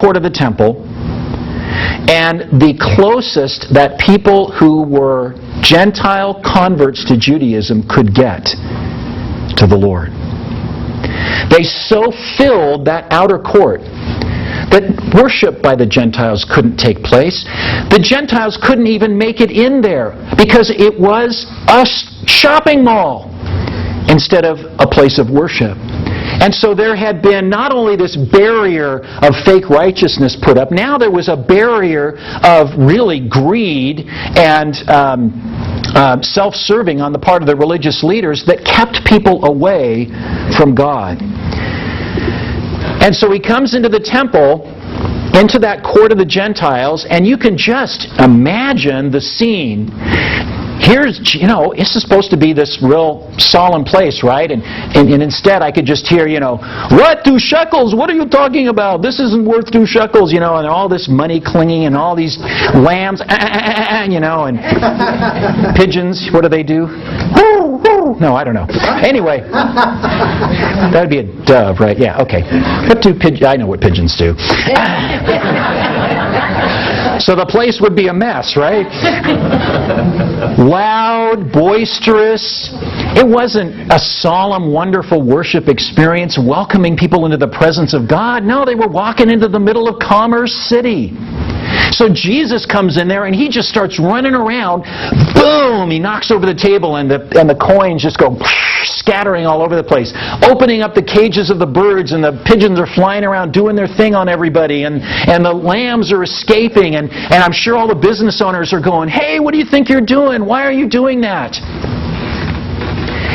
court of the temple, and the closest that people who were Gentile converts to Judaism could get to the Lord. They so filled that outer court that worship by the Gentiles couldn't take place. The Gentiles couldn't even make it in there because it was a shopping mall instead of a place of worship. And so there had been not only this barrier of fake righteousness put up, now there was a barrier of really greed and self-serving on the part of the religious leaders that kept people away from God. And so he comes into the temple, into that court of the Gentiles, and you can just imagine the scene. Here's, this is supposed to be this real solemn place, right? And instead I could just hear, what, 2 shekels? What are you talking about? This isn't worth 2 shekels, and all this money clinging and all these lambs, and pigeons. What do they do? No, I don't know. Anyway, that would be a dove, right? Yeah, okay. What do pigeons? I know what pigeons do. So the place would be a mess, right? Loud, boisterous. It wasn't a solemn, wonderful worship experience welcoming people into the presence of God. No, they were walking into the middle of Commerce City. So Jesus comes in there and he just starts running around. Boom! He knocks over the table and the coins just go scattering all over the place. Opening up the cages of the birds, and the pigeons are flying around doing their thing on everybody, and the lambs are escaping, and I'm sure all the business owners are going, hey, what do you think you're doing? Why are you doing that?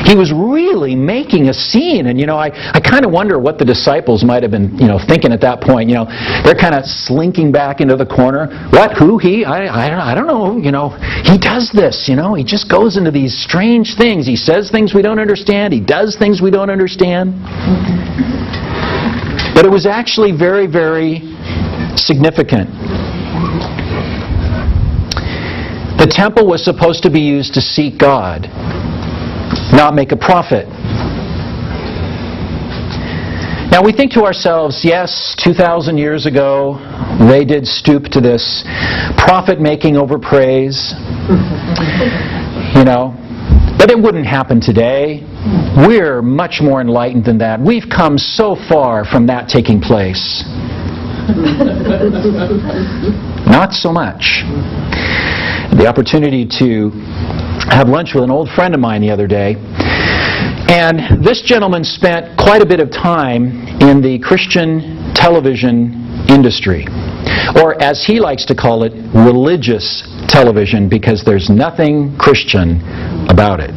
He was really making a scene, and I kind of wonder what the disciples might have been thinking at that point. They're kind of slinking back into the corner. What? Who? He? I don't know. He does this. He just goes into these strange things. He says things we don't understand. He does things we don't understand. But it was actually very, very significant. The temple was supposed to be used to seek God, not make a profit. Now we think to ourselves, yes, 2,000 years ago, they did stoop to this profit-making over praise. But it wouldn't happen today. We're much more enlightened than that. We've come so far from that taking place. Not so much. The opportunity to have lunch with an old friend of mine the other day, and this gentleman spent quite a bit of time in the Christian television industry, or as he likes to call it, religious television, because there's nothing Christian about it.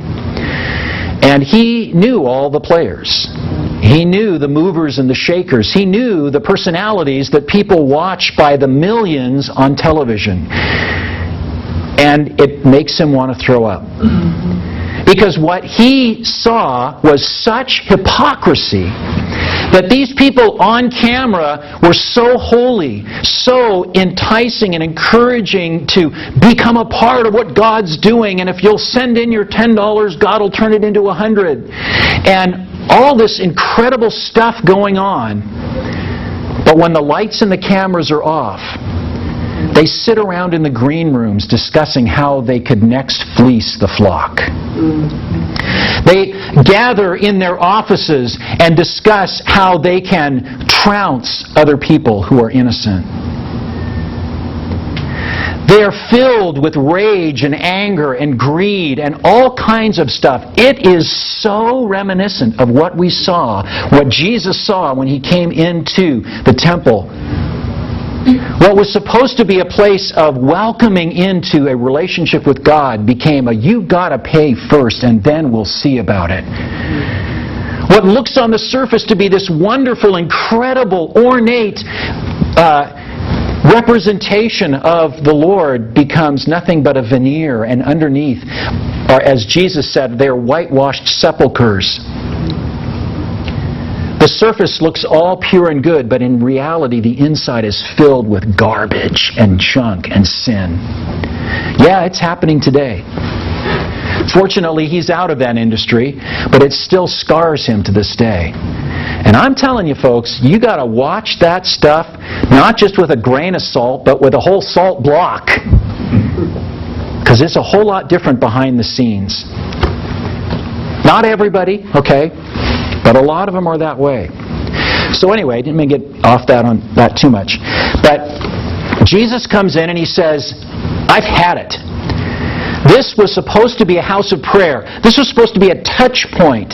And he knew all the players. He knew the movers and the shakers. He knew the personalities that people watch by the millions on television. And it makes him want to throw up. Because what he saw was such hypocrisy that these people on camera were so holy, so enticing and encouraging to become a part of what God's doing, and if you'll send in your $10, God will turn it into $100. And all this incredible stuff going on. But when the lights and the cameras are off, they sit around in the green rooms discussing how they could next fleece the flock. They gather in their offices and discuss how they can trounce other people who are innocent. They are filled with rage and anger and greed and all kinds of stuff. It is so reminiscent of what we saw, what Jesus saw when he came into the temple. What was supposed to be a place of welcoming into a relationship with God became a you've got to pay first and then we'll see about it. What looks on the surface to be this wonderful, incredible, ornate representation of the Lord becomes nothing but a veneer, and underneath, or as Jesus said, they're whitewashed sepulchres. The surface looks all pure and good, but in reality the inside is filled with garbage and junk and sin. Yeah, it's happening today. Fortunately, he's out of that industry, but it still scars him to this day. And I'm telling you folks, you got to watch that stuff, not just with a grain of salt, but with a whole salt block. Because it's a whole lot different behind the scenes. Not everybody, okay, but a lot of them are that way. So anyway, I didn't mean to get off on that too much. But Jesus comes in and he says, I've had it. This was supposed to be a house of prayer. This was supposed to be a touch point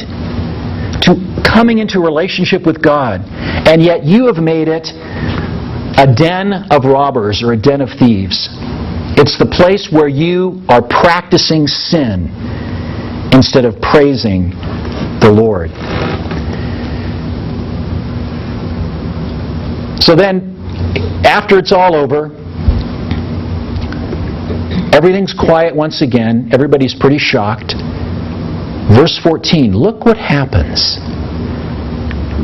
to coming into a relationship with God. And yet you have made it a den of robbers or a den of thieves. It's the place where you are practicing sin instead of praising the Lord. So then, after it's all over, everything's quiet once again. Everybody's pretty shocked. Verse 14, look what happens.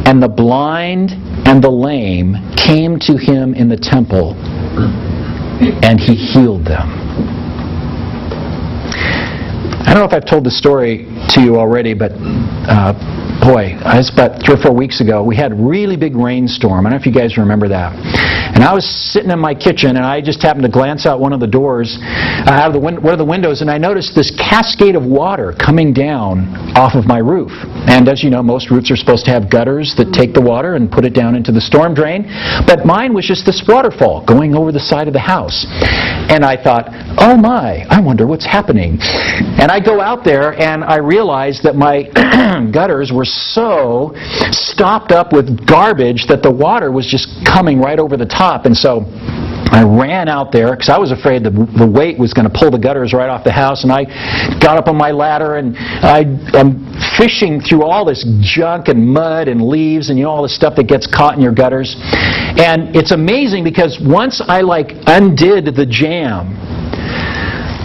And the blind and the lame came to him in the temple, and he healed them. I don't know if I've told this story to you already, but it was about 3 or 4 weeks ago. We had a really big rainstorm. I don't know if you guys remember that. And I was sitting in my kitchen, and I just happened to glance out one of the doors, out of one of the windows, and I noticed this cascade of water coming down off of my roof. And as you know, most roofs are supposed to have gutters that take the water and put it down into the storm drain. But mine was just this waterfall going over the side of the house. And I thought, oh my, I wonder what's happening. And I go out there, and I realize that my gutters were so stopped up with garbage that the water was just coming right over the top. And so I ran out there because I was afraid the weight was going to pull the gutters right off the house. And I got up on my ladder, and I'm fishing through all this junk and mud and leaves and all the stuff that gets caught in your gutters. And it's amazing because once I undid the jam,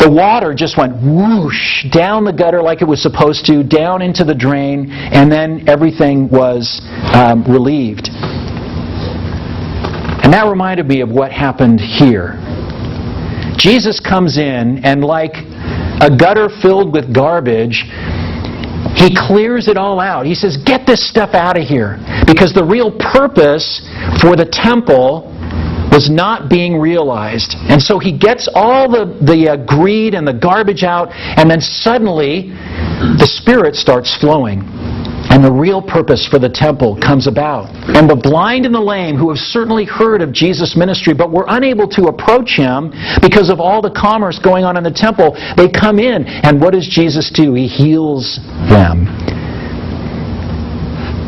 the water just went whoosh down the gutter like it was supposed to, down into the drain, and then everything was relieved. And that reminded me of what happened here. Jesus comes in, and like a gutter filled with garbage, he clears it all out. He says, get this stuff out of here. Because the real purpose for the temple was not being realized. And so he gets all the greed and the garbage out, and then suddenly the Spirit starts flowing. And the real purpose for the temple comes about. And the blind and the lame, who have certainly heard of Jesus' ministry, but were unable to approach him because of all the commerce going on in the temple, they come in. And what does Jesus do? He heals them.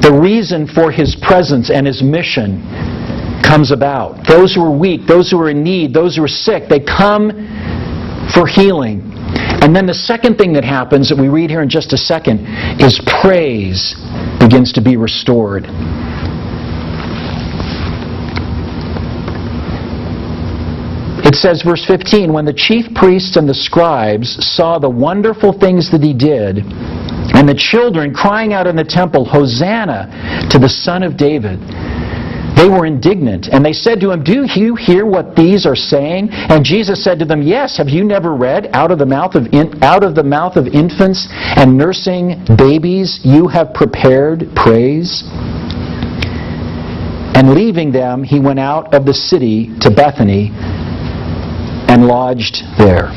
The reason for his presence and his mission comes about. Those who are weak, those who are in need, those who are sick, they come for healing. And then the second thing that happens that we read here in just a second is praise begins to be restored. It says, verse 15, when the chief priests and the scribes saw the wonderful things that he did, and the children crying out in the temple, Hosanna to the Son of David, they were indignant, and they said to him, do you hear what these are saying? And Jesus said to them, yes, have you never read, out of the mouth of infants and nursing babies you have prepared praise? And leaving them, he went out of the city to Bethany and lodged there.